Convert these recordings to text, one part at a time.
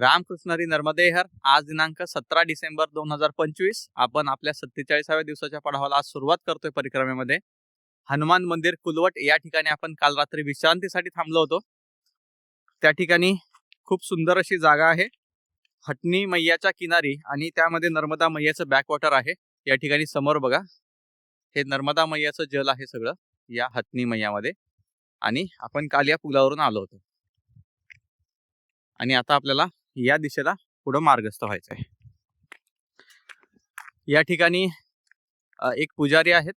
रामकृष्ण हरी नर्मदे हर. आज दिनांक 17 डिसेंबर 2025. आपण आपल्या 47व्या दिवसाच्या पडावाला आज सुरुवात करतोय परिक्रमेमध्ये. हनुमान मंदिर कुलवट या ठिकाणी आपण काल रात्री विश्रांतीसाठी थांबलो होतो. त्या ठिकाणी खूप सुंदर अशी जागा आहे, हटनी मैयाच्या किनारी, आणि त्यामध्ये नर्मदा मैयाचं बॅकवॉटर आहे. या ठिकाणी समोर बघा, हे नर्मदा मैयाचं जल आहे सगळं या हटनी मैयामध्ये. आणि आपण काल या पुलावरून आलो होतो आणि आता आपल्याला या दिशेला पुढे मार्गस्थ व्हायचं आहे. या ठिकाणी एक पुजारी आहेत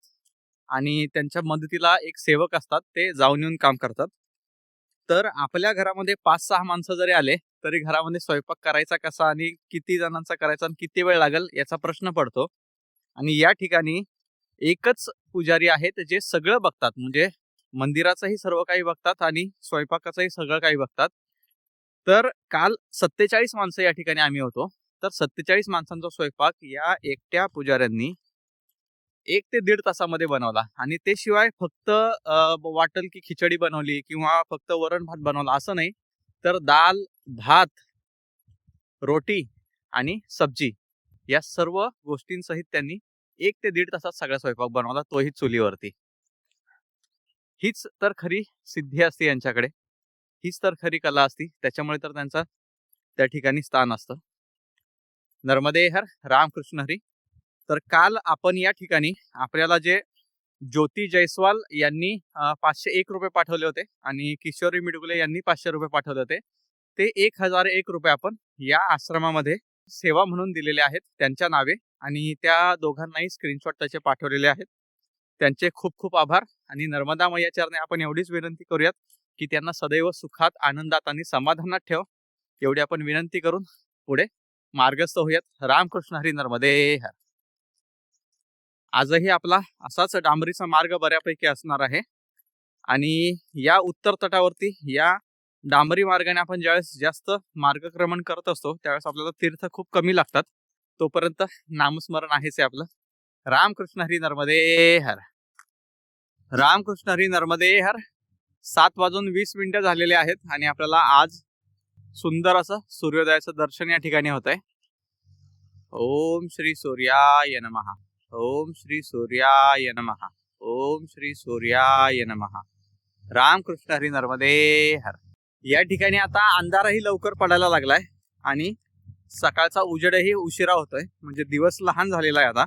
आणि त्यांच्या मदतीला एक सेवक असतात, ते जाऊन येऊन काम करतात. तर आपल्या घरामध्ये 5-6 माणसं जरी आले तरी घरामध्ये स्वयंपाक करायचा कसा आणि किती जणांचा करायचा आणि किती वेळ लागेल याचा प्रश्न पडतो. आणि या ठिकाणी एकच पुजारी आहेत जे सगळं बघतात, म्हणजे मंदिराचंही सर्व काही बघतात आणि स्वयंपाकाचंही सगळं काही बघतात. तर काल 47 माणसं या ठिकाणी आम्ही होतो. तर 47 माणसांचा स्वयंपाक या एकट्या पुजाऱ्यांनी 1 ते 1.5 तासामध्ये बनवला. आणि ते शिवाय फक्त वाटल की खिचडी बनवली किंवा फक्त वरण भात बनवला असं नाही, तर दाल, भात, रोटी आणि सब्जी या सर्व गोष्टींसहित त्यांनी 1 ते 1.5 तासात सगळा स्वयंपाक बनवला, तोही चुलीवरती. हीच तर खरी सिद्धी असते यांच्याकडे, हीच तर खरी कला असती, त्याच्यामुळे तर त्यांचा त्या ठिकाणी स्थान असतं. नर्मदे हर. रामकृष्ण हरी. तर काल आपण या ठिकाणी आपल्याला जे ज्योती जयस्वाल यांनी 501 रुपये पाठवले होते आणि किशोरी मिडगुले यांनी 500 रुपये पाठवले होते, ते 1001 रुपये आपण या आश्रमामध्ये सेवा म्हणून दिलेले आहेत त्यांच्या नावे. आणि त्या दोघांनाही स्क्रीनशॉट त्याचे पाठवलेले आहेत. त्यांचे खूप खूप आभार. आणि नर्मदा मैया चरणी आपण एवढीच विनंती करूयात की त्यांना सदैव सुखात, आनंदात आणि समाधानात ठेव, एवढी आपण विनंती करून पुढे मार्गस्थ होऊयात. रामकृष्ण हरी. नर्मदे हर. आजही आपला असाच डांबरीचा मार्ग बऱ्यापैकी असणार आहे. आणि या उत्तर तटावरती या डांबरी मार्गाने आपण ज्यावेळेस जास्त मार्गक्रमण करत असतो त्यावेळेस आपल्याला तीर्थ खूप कमी लागतात. तोपर्यंत नामस्मरण आहेच आहे आपलं. रामकृष्ण हरी. नर्मदे हर. रामकृष्ण हरी. नर्मदे हर. 7:20 झालेले आहेत आणि आपल्याला आज सुंदर असं सूर्योदयाचं दर्शन या ठिकाणी होत आहे. ओम श्री सूर्याय नमः. ओम श्री सूर्याय नमः. ओम श्री सूर्याय नमः. रामकृष्ण हरी. नर्मदे हर. या ठिकाणी आता अंधारही लवकर पडायला लागलाय आणि सकाळचा उजेडही उशिरा होतोय, म्हणजे दिवस लहान झालेला आहे आता.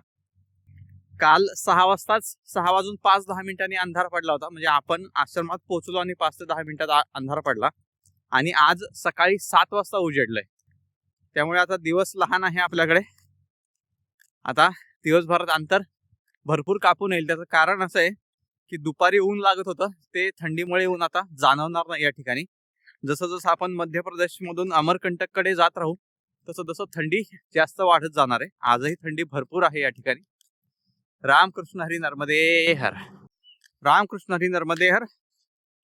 काल 6 वाजताच 6:05 अंधार पडला होता, म्हणजे आपण आश्रमात पोहोचलो आणि 5 ते 10 मिनिटात अंधार पडला. आणि आज सकाळी 7 वाजता उजेडलंय, त्यामुळे आता दिवस लहान आहे आपल्याकडे. आता दिवसभरात अंतर भरपूर कापून येईल. त्याचं कारण असं आहे की दुपारी ऊन लागत होतं, ते थंडीमुळे ऊन आता जाणवणार नाही या ठिकाणी. जसं जसं आपण मध्य प्रदेशमधून अमरकंटककडे जात राहू तसं तसं थंडी जास्त वाढत जाणार आहे. आजही थंडी भरपूर आहे या ठिकाणी. रामकृष्ण हरी. नर्मदे हर. रामकृष्ण हरी. नर्मदे हर.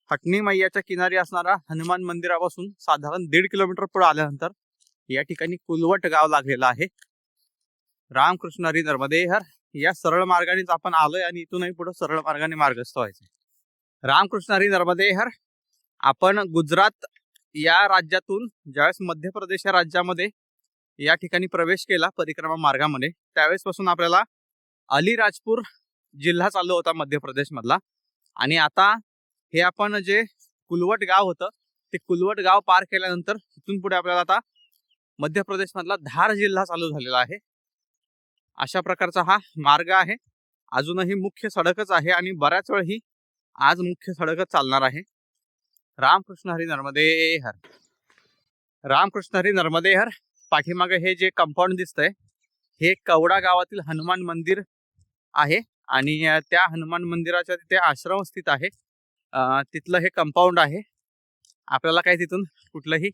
हटनी मैयाच्या किनारी असणारा हनुमान मंदिरापासून साधारण 1.5 किलोमीटर पुढे आल्यानंतर या ठिकाणी कुलवट गाव लागलेलं आहे. रामकृष्ण हरी. नर्मदे हर. या सरळ मार्गानेच आपण आलोय आणि इथूनही पुढे सरळ मार्गाने मार्गस्थ व्हायचं. रामकृष्ण हरी. नर्मदे हर. आपण गुजरात या राज्यातून ज्यावेळेस मध्य प्रदेश या राज्यामध्ये या ठिकाणी प्रवेश केला परिक्रमा मार्गामध्ये, त्यावेळेस पासून आपल्याला अलीराजपूर जिल्हा चालू होता मध्य प्रदेश मधला. आणि आता हे आपण जे कुलवट गाव होतं ते कुलवट गाव पार केल्यानंतर इथून पुढे आपल्याला आता मध्य प्रदेश मधला धार जिल्हा चालू झालेला आहे. अशा प्रकारचा हा मार्ग आहे. अजूनही मुख्य सडकच आहे आणि बऱ्याच वेळ ही आज मुख्य सडकच चालणार आहे. रामकृष्ण हरी. नर्मदे हर. रामकृष्ण हरी. नर्मदे हर. पाठीमागे हे जे कंपाऊंड दिसतंय हे कवडा गावातील हनुमान मंदिर आहे आणि त्या हनुमान मंदिराच्या तिथे आश्रम स्थित आहे. तिथलं हे कंपाऊंड आहे. आपल्याला काही तिथून कुठलंही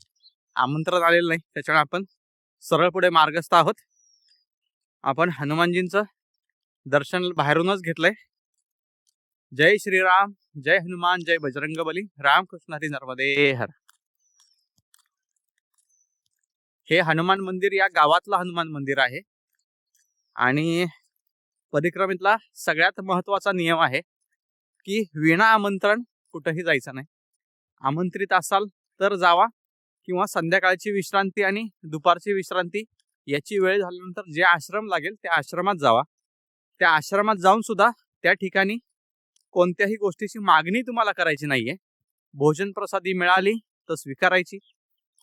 आमंत्रण आलेलं नाही, त्याच्यामुळे आपण सरळ पुढे मार्गस्थ आहोत. आपण हनुमानजींचं दर्शन बाहेरूनच घेतलंय. जय श्रीराम, जय हनुमान, जय बजरंगबली. रामकृष्ण हरी. नर्मदे हर. हे हनुमान मंदिर या गावातलं हनुमान मंदिर आहे. आणि परिक्रमेतला सगळ्यात महत्वाचा नियम आहे की विना आमंत्रण कुठेही जायचं नाही. आमंत्रित असाल तर जावा, किंवा संध्याकाळची विश्रांती आणि दुपारची विश्रांती याची वेळ झाल्यानंतर जे आश्रम लागेल त्या आश्रमात जावा. त्या आश्रमात जाऊन सुद्धा त्या ठिकाणी कोणत्याही गोष्टीची मागणी तुम्हाला करायची नाहीये. भोजन प्रसादी मिळाली तर स्वीकारायची,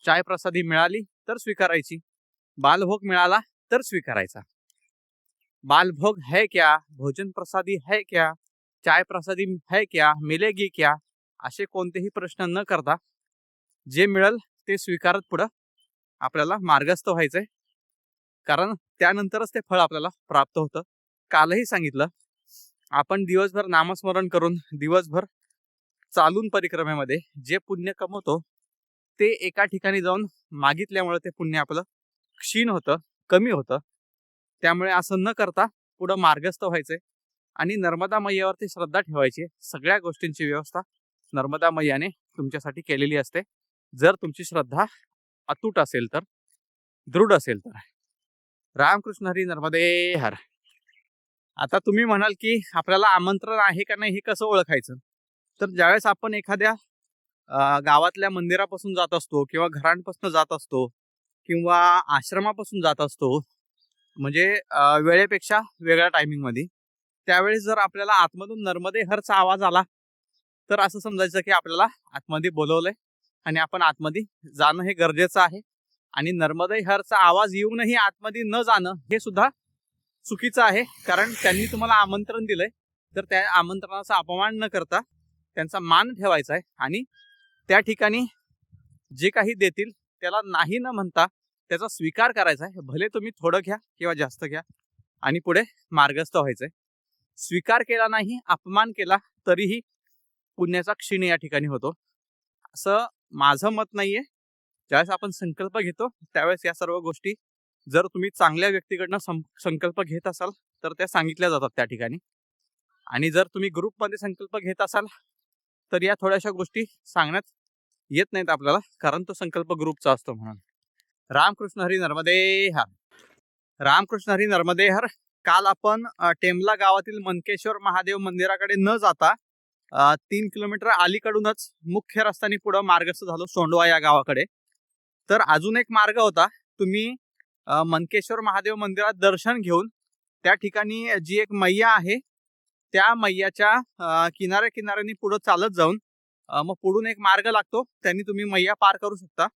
चाय प्रसादी मिळाली तर स्वीकारायची, बालभोग मिळाला तर स्वीकारायचा. बालभोग है क्या, भोजन प्रसादी है क्या, चाय प्रसादी है क्या, मिलेगी क्या, असे कोणतेही प्रश्न न करता जे मिळेल ते स्वीकारत पुढं आपल्याला मार्गस्थ व्हायचंय. कारण त्यानंतरच ते फळ आपल्याला प्राप्त होतं. कालही सांगितलं, आपण दिवसभर नामस्मरण करून दिवसभर चालून परिक्रमेमध्ये जे पुण्य कमवतो ते एका ठिकाणी जाऊन मागितल्यामुळे ते पुण्य आपलं क्षीण होतं, कमी होतं. त्यामुळे असं न करता पुढं मार्गस्थ व्हायचंय आणि नर्मदा मैयावरती श्रद्धा ठेवायची. सगळ्या गोष्टींची व्यवस्था नर्मदा मैयाने तुमच्यासाठी केलेली असते, जर तुमची श्रद्धा अतूट असेल तर, दृढ असेल तर. रामकृष्ण हरी, नर्मदे हर. आता तुम्ही म्हणाल की आपल्याला आमंत्रण आहे का नाही हे कसं ओळखायचं. तर ज्यावेळेस आपण एखाद्या गावातल्या मंदिरापासून जात असतो किंवा घरांपासून जात असतो किंवा आश्रमापासून जात असतो, म्हणजे वेळेपेक्षा वेगळ्या टायमिंग मध्ये, त्यावेळेस जर आपल्याला आतमधून नर्मदे हरचा आवाज आला तर असं समजायचं की आपल्याला आतमध्ये बोलवलंय आणि आपण आतमध्ये जाणं हे गरजेचं आहे. आणि नर्मदे हरचा आवाज येऊनही आतमध्ये न जाणं हे सुद्धा चुकीचं आहे. कारण त्यांनी तुम्हाला आमंत्रण दिलंय तर त्या आमंत्रणाचा अपमान न करता त्यांचा मान ठेवायचा आहे आणि त्या ठिकाणी जे काही देतील त्याला नाही न म्हणता त्याचा स्वीकार करायचा आहे. भले तुम्ही थोडं घ्या किंवा जास्त घ्या आणि पुढे मार्गस्थ व्हायचंय. स्वीकार केला नाही, अपमान केला तरीही पुण्याचा क्षीण या ठिकाणी होतो, असं माझं मत नाहीये. ज्यावेळेस आपण संकल्प घेतो त्यावेळेस या सर्व गोष्टी जर तुम्ही चांगल्या व्यक्तीकडनं संकल्प घेत असाल तर त्या सांगितल्या जातात त्या ठिकाणी. आणि जर तुम्ही ग्रुपमध्ये संकल्प घेत असाल तर या थोड्याशा गोष्टी सांगण्यात येत नाहीत आपल्याला, कारण तो संकल्प ग्रुपचा असतो म्हणून. रामकृष्ण हरी, नर्मदे हर. रामकृष्ण हरी, नर्मदे हर. काल आपण टेमला गावातील मनकेश्वर महादेव मंदिराकडे न जाता 3 किलोमीटर अलीकडूनच मुख्य रस्त्याने पुढे मार्गस्थ झालो सोंडवा या गावाकडे. तर अजून एक मार्ग होता. तुम्ही मनकेश्वर महादेव मंदिरात दर्शन घेऊन त्या ठिकाणी जी एक मैया आहे त्या मैयाच्या किनाऱ्या किनाऱ्याने पुढे चालत जाऊन मग पुढून एक मार्ग लागतो, त्यांनी तुम्ही मैया पार करू शकता.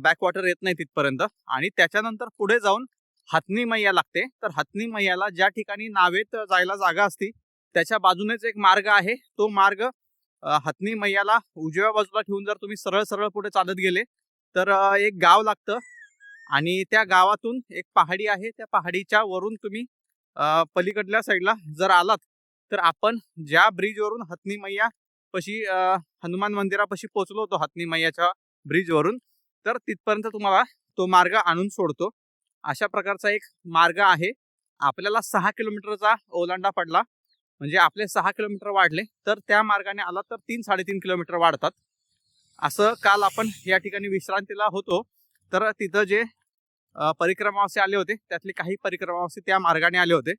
बॅकवॉटर येत नाही तिथपर्यंत. आणि त्याच्यानंतर पुढे जाऊन हथनी मैया लागते. तर हथनी मैयाला ज्या ठिकाणी नावेत जायला जागा असती त्याच्या बाजूनेच एक मार्ग आहे. तो मार्ग हथनी मैयाला उजव्या बाजूला ठेवून जर तुम्ही सरळ सरळ पुढे चालत गेले तर एक गाव लागतं आणि त्या गावातून एक पहाडी आहे. त्या पहाडीच्या वरून तुम्ही पलीकडल्या साईडला जर आलात तर आपण ज्या ब्रिजवरून हथनी मैया पशी हनुमान मंदिरापाशी पोहोचलो होतो हथनी मैयाच्या ब्रिजवरून, तर तिथपर्यंत तुम्हाला तो मार्ग आणून सोडतो. अशा प्रकारचा एक मार्ग आहे. आपल्याला 6 किलोमीटरचा ओलांडा पडला, म्हणजे आपले 6 किलोमीटर वाढले, तर त्या मार्गाने आला तर 3-3.5 किलोमीटर वाढतात. असं काल आपण या ठिकाणी विश्रांतीला होतो तर तिथं जे परिक्रमावासी आले होते त्यातले काही परिक्रमावासी त्या मार्गाने आले होते.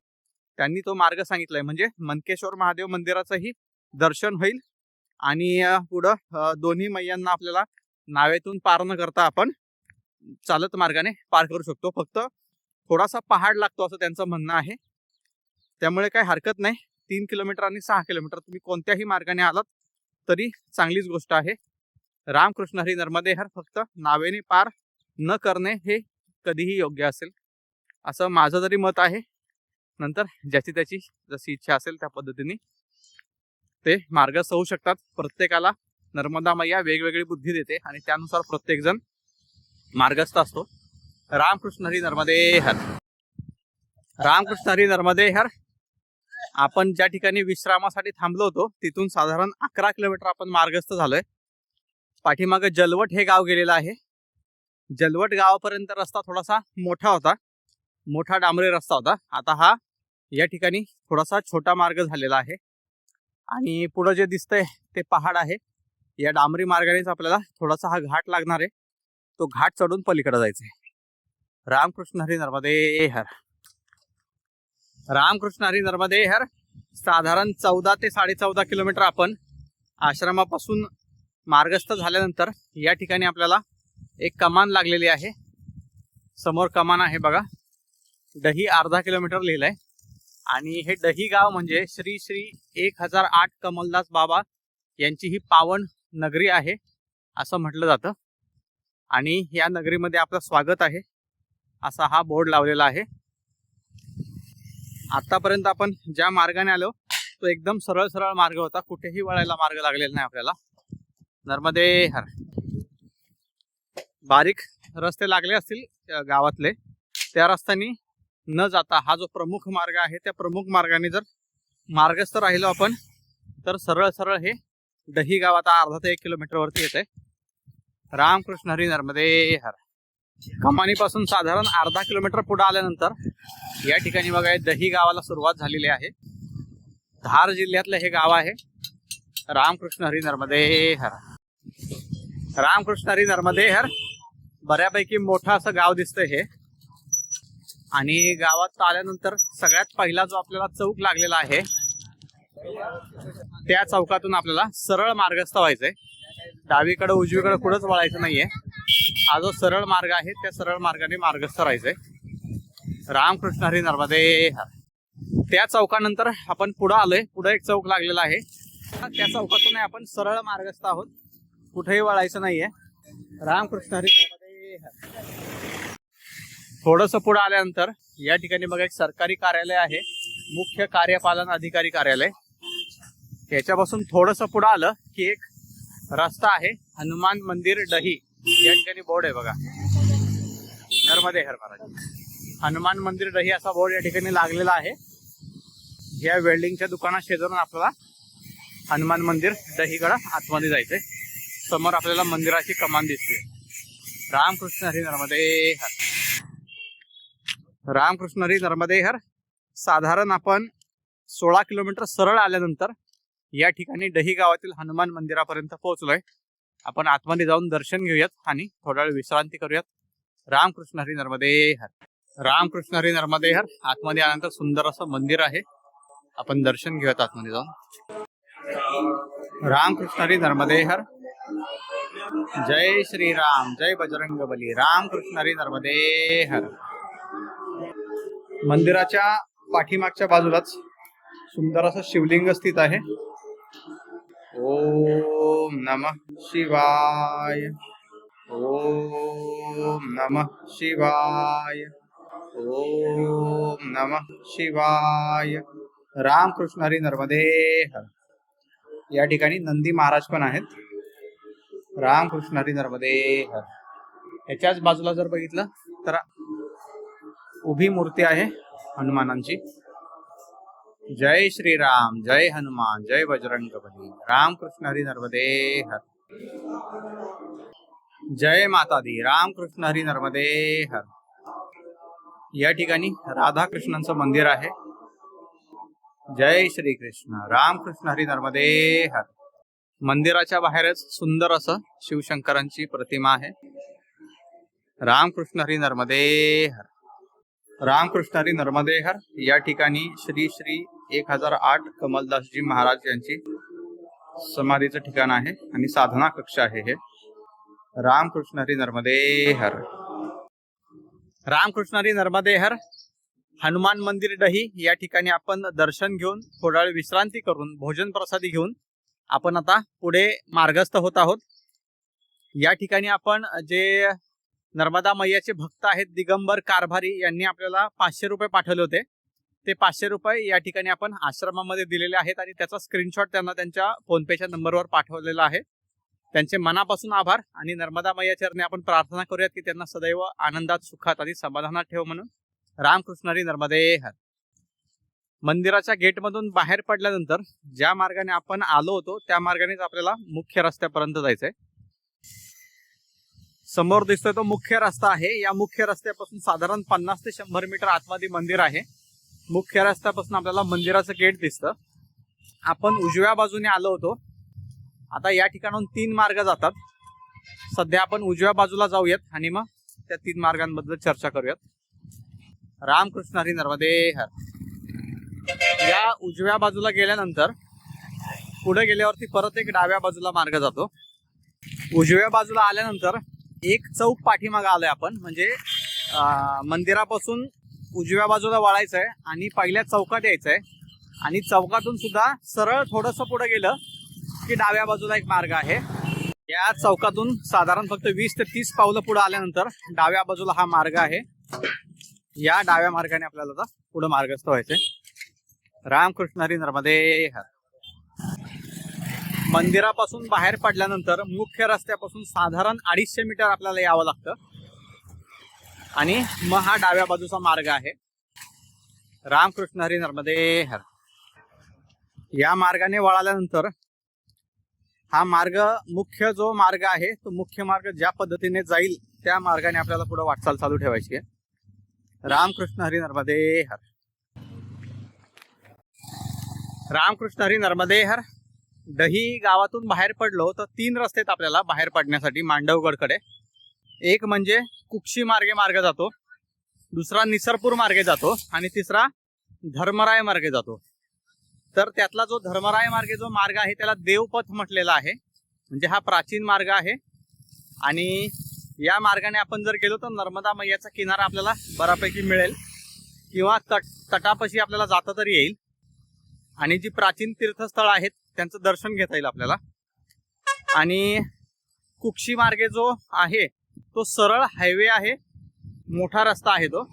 त्यांनी तो मार्ग सांगितलाय, म्हणजे मनकेश्वर महादेव मंदिराचंही दर्शन होईल आणि पुढं दोन्ही मैयांना आपल्याला नावेतून पार न करता आपण चालत मार्गाने पार करू शकतो. फक्त थोडासा पहाड लागतो असं त्यांचं म्हणणं आहे. त्यामुळे काही हरकत नाही. 3 किलोमीटर आणि 6 किलोमीटर तुम्ही कोणत्याही मार्गाने आलात तरी चांगलीच गोष्ट आहे. रामकृष्ण हरी, नर्मदे हर. फक्त नावेने पार न करणे हे कधीही योग्य असेल असं माझं तरी मत आहे. नंतर ज्याची त्याची जशी इच्छा असेल त्या पद्धतीने ते मार्गस्थ होऊ शकतात. प्रत्येकाला नर्मदा मैया वेगवेगळी बुद्धी देते आणि त्यानुसार प्रत्येक जण मार्गस्थ असतो. रामकृष्ण हरी, नर्मदे हर. रामकृष्ण हरी, नर्मदे हर. आपण ज्या ठिकाणी विश्रामासाठी थांबलो होतो तिथून साधारण 11 किलोमीटर आपण मार्गस्थ झालोय. पाठीमागे जलवट हे गाव गेलेलं आहे. जलवट गावापर्यंत रस्ता थोडासा मोठा होता, मोठा डांबरी रस्ता होता. आता हा या ठिकाणी थोडासा छोटा मार्ग झालेला आहे आणि पुढे जे दिसतंय ते पहाड आहे. या डांबरी मार्गानेच आपल्याला थोडासा हा घाट लागणार आहे. तो घाट चढून पलीकडे जायचंय. रामकृष्ण हरी, नर्मदे हर. रामकृष्ण हरी, नर्मदे हर. साधारण 14 ते 14.5 किलोमीटर आपण आश्रमापासून मार्गस्थ झाल्यानंतर या ठिकाणी आपल्याला एक कमान लागलेली आहे, समोर कमान आहे बघा. डही अर्धा किलोमीटर लिहिलंय. आणि हे डही गाव म्हणजे श्री श्री 1008 कमलदास बाबा यांची ही पावन नगरी आहे असं म्हटलं जातं. आणि या नगरीमध्ये आपलं स्वागत आहे असा हा बोर्ड लावलेला आहे. आतापर्यंत आपण ज्या मार्गाने आलो तो एकदम सरळ सरळ मार्ग होता, कुठेही वळायला मार्ग लागलेला नाही आपल्याला. नर्मदे हर. बारीक रस्ते लागले असतील गावातले, त्या रस्त्याने न जाता हा जो प्रमुख मार्ग आहे त्या प्रमुख मार्गाने जर मार्गस्थ राहिलो आपण तर सरळ सरळ हे डही गाव आता अर्धा ते 1 किलोमीटर वरती येत आहे. रामकृष्ण हरी नर्मदे हर. कमानीपासून साधारण अर्धा किलोमीटर पुढे आल्यानंतर या ठिकाणी बघा दही गावाला सुरुवात झालेली आहे. धार जिल्ह्यातलं हे गाव आहे. रामकृष्ण हरी नर्मदे हर. रामकृष्ण हरी नर्मदे हर. बऱ्यापैकी मोठं असं गाव दिसतंय हे. आणि गावात आल्यानंतर सगळ्यात पहिला जो आपल्याला चौक लागलेला आहे त्या चौकातून आपल्याला सरळ मार्गस्थ व्हायचंय. डावीकडे उजवीकडे कुठंच वळायचं नाहीये. हा जो सरळ मार्ग आहे त्या सरळ मार्गाने मार्गस्थ राहायचंय. रामकृष्ण हरी नर्मदे हर. त्या चौकानंतर आपण पुढे आलोय. पुढे एक चौक लागलेला आहे. त्या चौकातून आपण सरळ मार्गस्थ आहोत, कुठेही वळायचं नाहीये. रामकृष्ण हरी नर्मदे हर. थोडस पुढे आल्यानंतर या ठिकाणी बघा एक सरकारी कार्यालय आहे, मुख्य कार्यपालन अधिकारी कार्यालय. याच्यापासून थोडस पुढे आलं की एक रस्ता आहे, हनुमान मंदिर डही या ठिकाणी बोर्ड आहे बघा. नर्मदे हर महाराज. हनुमान मंदिर डही असा बोर्ड या ठिकाणी लागलेला आहे. या वेल्डिंगच्या दुकाना शेजारून आपल्याला हनुमान मंदिर डहीकडे आतमध्ये जायचंय. समोर आपल्याला मंदिराची कमान दिसते. रामकृष्ण हरी नर्मदे हर. रामकृष्ण हरी नर्मदे हर. साधारण आपण 16 किलोमीटर सरळ आल्यानंतर या ठिकाणी डही गावातील हनुमान मंदिरापर्यंत पोहोचलोय. आपण आतमध्ये जाऊन दर्शन घेऊयात आणि थोडा वेळ विश्रांती करूयात. रामकृष्ण हरी नर्मदे हर. रामकृष्ण हरी नर्मदे हर. आतमध्ये आल्यानंतर सुंदर असं मंदिर आहे, आपण दर्शन घेऊयात आतमध्ये जाऊन. रामकृष्ण हरी नर्मदे हर. जय श्रीराम, जय बजरंग बली. रामकृष्ण हरी नर्मदे हर. मंदिराच्या पाठीमागच्या बाजूलाच सुंदर असं शिवलिंग स्थित आहे. ओम नमः शिवाय. ओम नमः शिवाय. ओम नमः शिवाय. रामकृष्ण हरी नर्मदे हर. या ठिकाणी नंदी महाराज पण आहेत. रामकृष्ण हरी नर्मदे हर. याच्याच बाजूला जर बघितलं तर उभी मूर्ती आहे हनुमानांची. जय श्रीराम, जय हनुमान, जय बजरंग बली. रामकृष्ण हरी नर्मदे हर. जय माता दी. रामकृष्ण हरी नर्मदे हर. या ठिकाणी राधा कृष्णांचं मंदिर आहे. जय श्री कृष्ण. रामकृष्ण हरी नर्मदे हर. मंदिराच्या बाहेरच सुंदर असं शिवशंकरांची प्रतिमा आहे. रामकृष्ण हरी नर्मदे हर. रामकृष्ण हरी नर्मदे हर. या ठिकाणी श्री श्री 1008 कमलदासजी महाराज यांची समाधीचं ठिकाण आहे आणि साधना कक्ष आहे हे. रामकृष्ण हरी नर्मदे हर. रामकृष्ण हरी नर्मदे हर. हनुमान मंदिर डही या ठिकाणी आपण दर्शन घेऊन थोडा वेळ विश्रांती करून भोजन प्रसादी घेऊन आपण आता पुढे मार्गस्थ होत आहोत. या ठिकाणी आपण जे नर्मदा मैयाचे भक्त आहेत दिगंबर कारभारी यांनी आपल्याला 500 रुपये पाठवले होते. ते 500 रुपये या ठिकाणी आपण आश्रमामध्ये दिलेले आहेत आणि त्याचा स्क्रीनशॉट त्यांना त्यांच्या फोनपेच्या नंबरवर पाठवलेला आहे. त्यांचे मनापासून आभार आणि नर्मदा मैया चरणी आपण प्रार्थना करूयात की त्यांना सदैव आनंदात, सुखात आणि समाधानात ठेव म्हणून. रामकृष्ण हरी नर्मदे हर. मंदिराच्या गेटमधून बाहेर पडल्यानंतर ज्या मार्गाने आपण आलो होतो त्या मार्गानेच आपल्याला मुख्य रस्त्यापर्यंत जायचंय. समोर दिसतोय तो मुख्य रस्ता आहे. या मुख्य रस्त्यापासून साधारण 50 ते 100 मीटर आतमध्ये मंदिर आहे. मुख्य रस्त्यापासून आपल्याला मंदिराचं गेट दिसतं. आपण उजव्या बाजूने आलो होतो. आता या ठिकाणाहून 3 मार्ग जातात. सध्या आपण उजव्या बाजूला जाऊयात आणि मग त्या 3 मार्गांबद्दल चर्चा करूयात. रामकृष्ण हरी नर्मदे हर. या उजव्या बाजूला गेल्यानंतर पुढे गेल्यावरती परत एक डाव्या बाजूला मार्ग जातो. उजव्या बाजूला आल्यानंतर एक चौक पाठीमागे आलोय आपण, म्हणजे मंदिरापासून उजव्या बाजूला वळायचं आहे आणि पहिल्या चौकात यायचं आहे आणि चौकातून सुद्धा सरळ थोडंसं पुढे गेलं की डाव्या बाजूला एक मार्ग आहे. या चौकातून साधारण फक्त 20 ते 30 पावलं पुढे आल्यानंतर डाव्या बाजूला हा मार्ग आहे. या डाव्या मार्गाने आपल्याला आता पुढे मार्गस्थ व्हायचंय. रामकृष्ण हरी नर्मदे हर. मंदिरापासून बाहेर पडल्यानंतर मुख्य रस्त्यापासून साधारण 250 मीटर आपल्याला यावं लागतं आणि मग हा डाव्या बाजूचा मार्ग आहे. रामकृष्ण हरी नर्मदे हर. या मार्गाने वळाल्यानंतर हा मार्ग मुख्य जो मार्ग आहे तो मुख्य मार्ग ज्या पद्धतीने जाईल त्या मार्गाने आपल्याला पुढे वाटचाल चालू ठेवायची आहे. रामकृष्ण हरी नर्मदे हर. रामकृष्ण हरी नर्मदे हर. दही गावातून बाहेर पडलो तर 3 रस्ते आहेत आपल्याला बाहेर पडण्यासाठी मांडवगडकडे. एक म्हणजे कुक्षी मार्गे जातो, दुसरा निसरपूर मार्गे जातो आणि तिसरा धर्मराय मार्गे जातो. तर त्यातला जो धर्मराय मार्गे जो मार्ग आहे त्याला देवपथ म्हटलेला आहे, म्हणजे हा प्राचीन मार्ग आहे. आणि या मार्गाने आपण जर गेलो तर नर्मदा मैयाचा किनारा आपल्याला बऱ्यापैकी मिळेल किंवा तटापाशी आपल्याला जाता तरी येईल आणि जी प्राचीन तीर्थस्थळ आहेत त्यांचं दर्शन घेता येईल आपल्याला. आणि कुक्षी मार्गे जो आहे तो सरळ हायवे आहे, मोठा रस्ता आहे तो.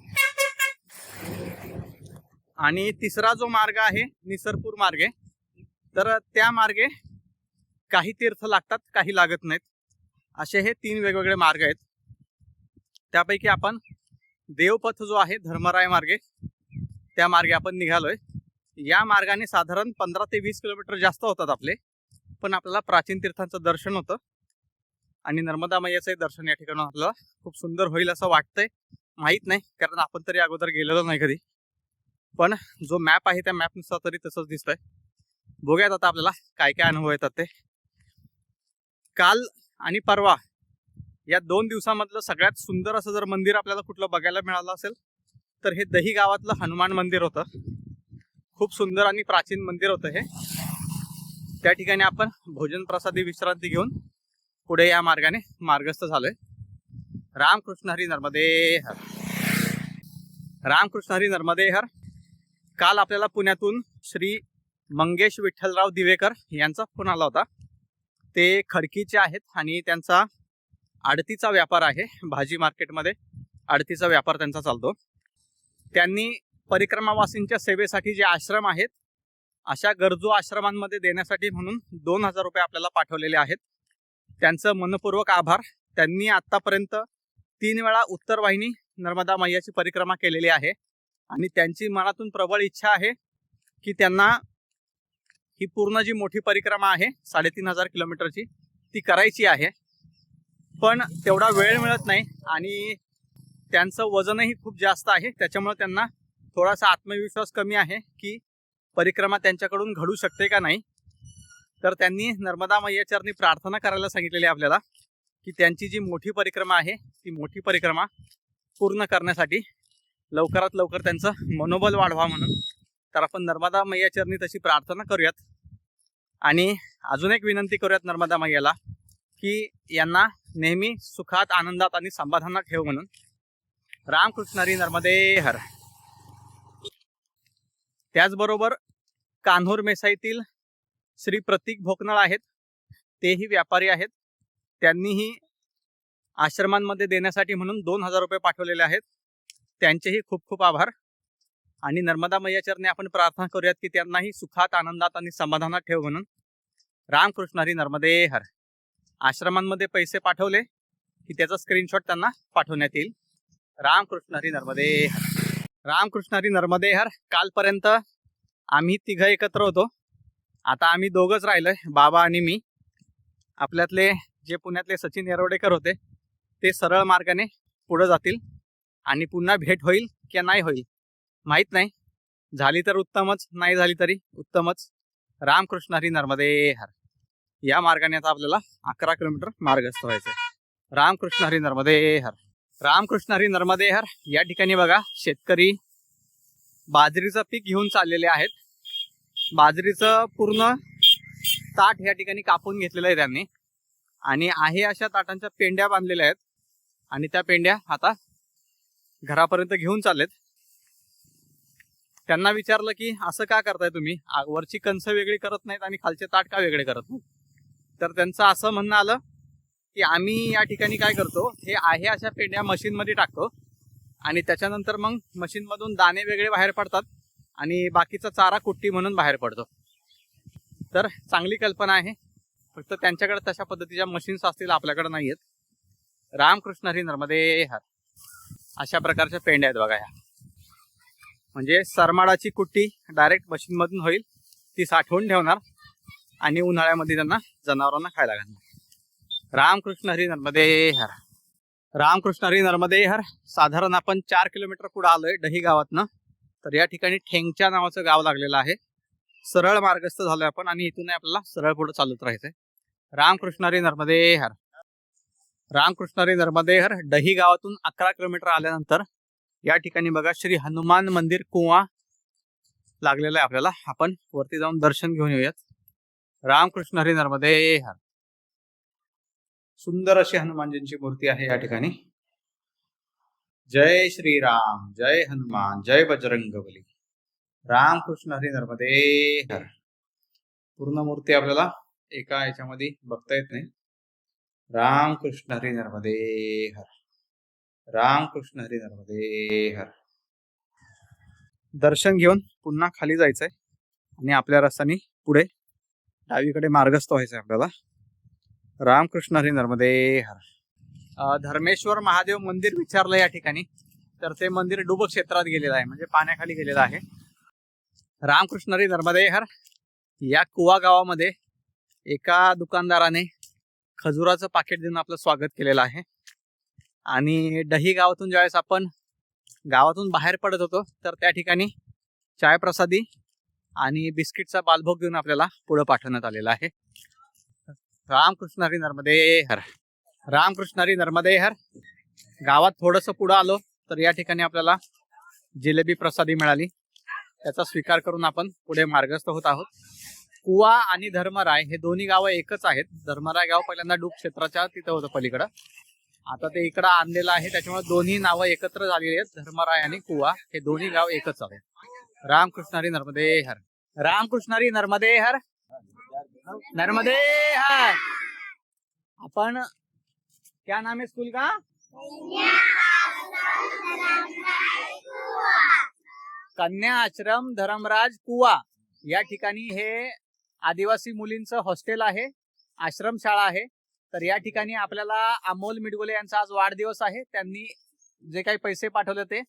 आणि तिसरा जो मार्ग आहे निसरपूर मार्गे, तर त्या मार्गे काही तीर्थ लागतात काही लागत नाहीत, असे हे 3 वेगवेगळे मार्ग आहेत. त्यापैकी आपण देवपथ जो आहे धर्मराय मार्गे त्या मार्गे आपण निघालोय. या मार्गाने साधारण 15 ते 20 किलोमीटर जास्त होतात आपले, पण आपल्याला प्राचीन तीर्थांचं दर्शन होतं आणि नर्मदा मैयाचंही दर्शन या ठिकाणी आपल्याला खूप सुंदर होईल असं वाटतंय. माहीत नाही, कारण आपण तरी अगोदर गेलेलो नाही कधी, पण जो मॅप आहे त्या मॅपनुसार तरी तसंच दिसतंय. बघूयात आता आपल्याला काय काय अनुभव येतात ते. काल आणि परवा या 2 दिवसामधलं सगळ्यात सुंदर असं जर मंदिर आपल्याला कुठलं बघायला मिळालं असेल तर हे दही गावातलं हनुमान मंदिर होतं. खूप सुंदर आणि प्राचीन मंदिर होतं हे. त्या ठिकाणी आपण भोजन प्रसादी विश्रांती घेऊन पुढे या मार्गाने मार्गस्थ झालोय. रामकृष्ण हरी नर्मदे हर. रामकृष्ण हरी नर्मदे हर. काल आपल्याला पुण्यातून श्री मंगेश विठ्ठलराव दिवेकर यांचा फोन आला होता. ते खडकीचे आहेत आणि त्यांचा आडतीचा व्यापार आहे, भाजी मार्केटमध्ये आडतीचा व्यापार त्यांचा चालतो. त्यांनी परिक्रमावासींच्या सेवेसाठी जे आश्रम आहेत अशा गरजू आश्रमांमध्ये देण्यासाठी म्हणून 2000 रुपये आपल्याला पाठवलेले आहेत. त्यांचं मनपूर्वक आभार. त्यांनी आतापर्यंत 3 वेळा उत्तर वाहिनी नर्मदा मैयाची परिक्रमा केलेली आहे आणि त्यांची मनातून प्रबळ इच्छा आहे की त्यांना ही पूर्ण जी मोठी परिक्रमा आहे 3500 किलोमीटरची ती करायची आहे, पण तेवढा वेळ मिळत नाही आणि त्यांचं वजनही खूप जास्त आहे. त्याच्यामुळे त्यांना थोडासा आत्मविश्वास कमी आहे की परिक्रमा त्यांच्याकडून घडू शकते का नाही. तर त्यांनी नर्मदा मैयाचरणी प्रार्थना करायला सांगितलेली आपल्याला की त्यांची जी मोठी परिक्रमा आहे ती मोठी परिक्रमा पूर्ण करण्यासाठी लवकरात लवकर त्यांचं मनोबल वाढवा म्हणून. तर आपण नर्मदा मैयाचरणी तशी प्रार्थना करूयात आणि अजून एक विनंती करूयात नर्मदा मैयाला की यांना नेहमी सुखात, आनंदात आणि समाधानात ठेव म्हणून. रामकृष्ण हरी नर्मदे हर. त्याचबरोबर कान्होर मेसाईतील श्री प्रतीक भोकनळ आहेत, तेही व्यापारी आहेत. त्यांनीही आश्रमांमध्ये देण्यासाठी म्हणून 2000 रुपये पाठवलेले आहेत. त्यांचेही खूप खूप आभार. आणि नर्मदा मैयाचरणी आपण प्रार्थना करूयात की त्यांनाही सुखात, आनंदात आणि समाधानात ठेव म्हणून. रामकृष्ण हरी नर्मदे हर. आश्रमांमध्ये पैसे पाठवले की त्याचा स्क्रीनशॉट त्यांना पाठवण्यात येईल. रामकृष्ण हरी नर्मदे हर. रामकृष्ण हरी नर्मदे हर. कालपर्यंत आम्ही 3 एकत्र होतो, आता आम्ही 2च राहिलोय, बाबा आणि मी. आपल्यातले जे पुण्यातले सचिन येरवडेकर होते ते सरळ मार्गाने पुढे जातील आणि पुन्हा भेट होईल की नाही होईल माहीत नाही. झाली तर उत्तमच, नाही झाली तरी उत्तमच. रामकृष्ण हरी नर्मदे हर. या मार्गाने आता आपल्याला 11 किलोमीटर मार्गस्थ व्हायचं आहे. रामकृष्ण हरी नर्मदे हर. रामकृष्ण हरी नर्मदे हर. या ठिकाणी बघा शेतकरी बाजरीचं पीक घेऊन चाललेले आहेत. बाजरीचं पूर्ण ताट या ठिकाणी कापून घेतलेलं आहे त्यांनी आणि आहे अशा ताटांच्या पेंड्या बांधलेल्या आहेत. आणि त्या पेंड्या आता घरापर्यंत घेऊन चाललेत. त्यांना विचारलं की असं का करताय तुम्ही, वरची कंस वेगळी करत नाहीत आणि खालचे ताट का वेगळे करत नाहीत. तर त्यांचं असं म्हणणं आलं की आम्ही या ठिकाणी काय करतो, हे आहे अशा पेंड्या मशीनमध्ये टाकतो आणि त्याच्यानंतर मग मशीनमधून दाणे वेगळे बाहेर पडतात आणि बाकीचा चारा कुट्टी म्हणून बाहेर पडतो. तर चांगली कल्पना आहे, फक्त त्यांच्याकडे तशा पद्धतीच्या मशीन्स असतील, आपल्याकडे नाही आहेत. रामकृष्ण हरी नर्मदे हर. अशा प्रकारच्या पेंड्या आहेत बघा ह्या. म्हणजे सरमाडाची कुट्टी डायरेक्ट मशीनमधून होईल, ती साठवून ठेवणार आणि उन्हाळ्यामध्ये त्यांना जनावरांना खायला घालणार. रामकृष्ण हरी नर्मदे हर. रामकृष्ण हरी नर्मदे हर. साधारण आपण 4 किलोमीटर पुढे आलोय डही गावातनं. तर या ठिकाणी ठेंगच्या नावाचं गाव लागलेलं आहे. सरळ मार्गस्थ झालोय आपण आणि इथून आपल्याला सरळ पुढे चालत राहायचंय. रामकृष्ण हरी नर्मदे हर. रामकृष्ण हरी नर्मदे हर. डही गावातून 11 किलोमीटर आल्यानंतर या ठिकाणी बघा श्री हनुमान मंदिर कुवा लागलेला आहे आपल्याला. आपण वरती जाऊन दर्शन घेऊन येऊयात. रामकृष्ण हरी नर्मदे हर. सुंदर अशी हनुमानजींची मूर्ती आहे या ठिकाणी. जय श्रीराम, जय हनुमान, जय बजरंगबली. रामकृष्ण हरी नर्मदे हर. पूर्ण मूर्ती आपल्याला एका याच्यामध्ये बघता येत नाही. रामकृष्ण हरी नर्मदे हर. रामकृष्ण हरी नर्मदे हर. दर्शन घेऊन पुन्हा खाली जायचंय आणि आपल्या रस्त्याने पुढे डावीकडे मार्गस्थ व्हायचंय आपल्याला. रामकृष्ण हरी नर्मदे हर. धर्मेश्वर महादेव मंदिर विचारलं या ठिकाणी, तर ते मंदिर डुब क्षेत्रात गेलेलं आहे, म्हणजे पाण्याखाली गेलेलं आहे. रामकृष्ण हरी नर्मदे हर. या कुवा गावामध्ये एका दुकानदाराने खजुराचं पाकिट देऊन आपलं स्वागत केलेलं आहे. आणि डही गावातून ज्यावेळेस आपण गावातून बाहेर पडत होतो, तर त्या ठिकाणी चाय प्रसादी आणि बिस्किटचा बालभोग घेऊन आपल्याला पुढे पाठवण्यात आलेला आहे. रामकृष्ण हरी नर्मदे हर. रामकृष्ण हरी नर्मदे हर. गावात थोडंसं पुढं आलो तर या ठिकाणी आपल्याला जिलेबी प्रसादी मिळाली. त्याचा स्वीकार करून आपण पुढे मार्गस्थ होत आहोत. कुवा आणि धर्मराय हे दोन्ही गावं एकच आहेत. धर्मराय गाव पहिल्यांदा डूब क्षेत्राच्या तिथं होतं पलीकडं, आता ते इकडं आणलेलं आहे, त्याच्यामुळे दोन्ही नावं एकत्र झालेली आहेत. धर्मराय आणि कुवा हे दोन्ही गाव एकच आहेत. रामकृष्ण हरी नर्मदे हर. रामकृष्ण हरी नर्मदे हर. नर्मदे हर. अपन क्या नाम है स्कूल का? कन्या आश्रम धर्मराज कुवा. या ठिकाणी हे आदिवासी मुलींचं हॉस्टेल आहे, आश्रमशाळा आहे. तर या ठिकाणी आपल्याला अमोल मिडगुले यांचा आज वाढदिवस आहे. त्यांनी जे काही पैसे पाठवले ते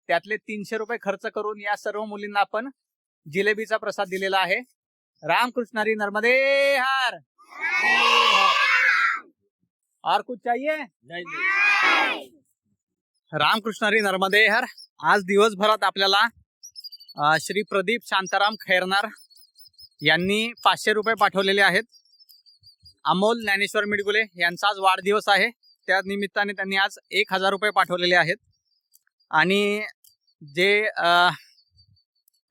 त्यातले 300 रुपये खर्च करून या सर्व मुलींना आपण जिलेबीचा प्रसाद दिलेला आहे. रामकृष्ण हरी नर्मदे हर. और कुछ चाहिए? रामकृष्ण हरी नर्मदे हर. आज दिवसभरात आपल्याला श्री प्रदीप शांताराम खैरनार यांनी 500 रुपये पाठवलेले आहेत. अमोल ज्ञानेश्वर मिडगुले यांचा आज वाढदिवस आहे, त्या निमित्ताने त्यांनी आज 1000 रुपये पाठवलेले आहेत. आणि जे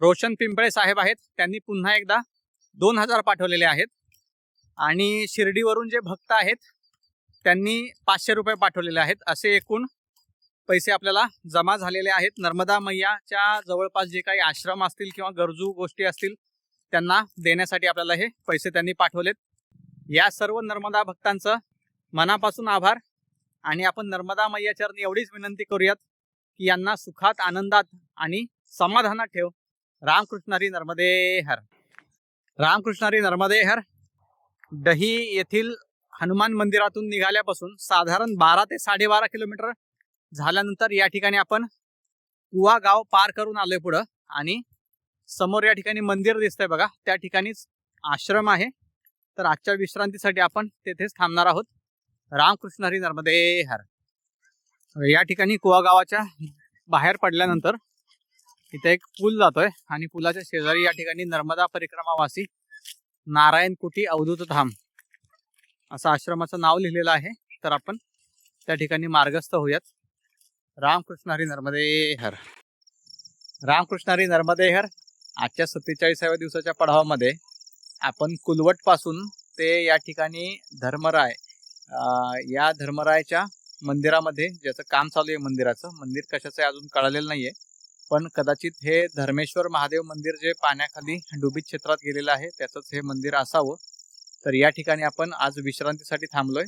रोशन पिंपळे साहेब आहेत त्यांनी पुन्हा एकदा 2000 पाठवलेले आहेत. आणि शिर्डीवरून जे भक्त आहेत त्यांनी 500 रुपये पाठवलेले आहेत. असे एकूण पैसे आपल्याला जमा झालेले आहेत. नर्मदा मैयाच्या जवळपास जे काही आश्रम असतील किंवा गरजू गोष्टी असतील त्यांना देण्यासाठी आपल्याला हे पैसे त्यांनी पाठवलेत. या सर्व नर्मदा भक्तांचं मनापासून आभार. आणि आपण नर्मदा मैया चरणी एवढीच विनंती करूयात की यांना सुखात, आनंदात आणि समाधानात ठेव. रामकृष्ण हरी नर्मदे हर. रामकृष्ण हरी नर्मदे हर. डही येथील हनुमान मंदिरातून निघाल्यापासून साधारण 12 ते 12.5 किलोमीटर झाल्यानंतर या ठिकाणी आपण कुवा गाव पार करून आलोय पुढं. आणि समोर या ठिकाणी मंदिर दिसतंय बघा, त्या ठिकाणीच आश्रम आहे. तर आजच्या विश्रांतीसाठी आपण तेथेच थांबणार आहोत. रामकृष्ण हरी नर्मदे हर. या ठिकाणी कुवा गावाच्या बाहेर पडल्यानंतर इथे एक पूल जातोय आणि पुलाच्या शेजारी या ठिकाणी नर्मदा परिक्रमावासी नारायण कुटी अवधूत धाम असं आश्रमाचं नाव लिहिलेलं आहे. तर आपण त्या ठिकाणी मार्गस्थ होऊयात. रामकृष्ण हरी नर्मदे हर. रामकृष्ण हरी नर्मदे हर. आजच्या 47व्या दिवसाच्या पडावामध्ये आपण कुलवट पासून ते या ठिकाणी धर्मराय, या धर्मरायच्या मंदिरामध्ये ज्याचं काम चालू आहे मंदिराचं, मंदिर कशाचं आहे अजून कळालेलं नाहीये, पण कदाचित हे धर्मेश्वर महादेव मंदिर जे पाण्याखाली डुबीत क्षेत्रात गेलेलं आहे त्याचंच हे मंदिर असावं. तर या ठिकाणी आपण आज विश्रांतीसाठी थांबलोय.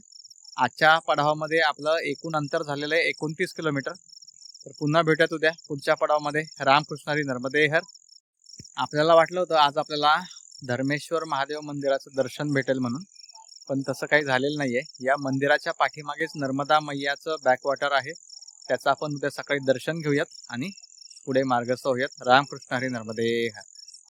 आजच्या पडावामध्ये आपलं एकूण अंतर झालेलं आहे 29 किलोमीटर. तर पुन्हा भेटूयात उद्या पुढच्या पडावामध्ये. रामकृष्ण हरी नर्मदे हर. आपल्याला वाटलं होतं आज आपल्याला धर्मेश्वर महादेव मंदिराचं दर्शन भेटेल म्हणून, पण तसं काही झालेलं नाहीये. या मंदिराच्या पाठीमागेच नर्मदा मैयाचं बॅकवॉटर आहे, त्याचं आपण उद्या सकाळी दर्शन घेऊयात आणि पुढे मार्गस्थ होऊयात. रामकृष्ण हरी नर्मदे हर.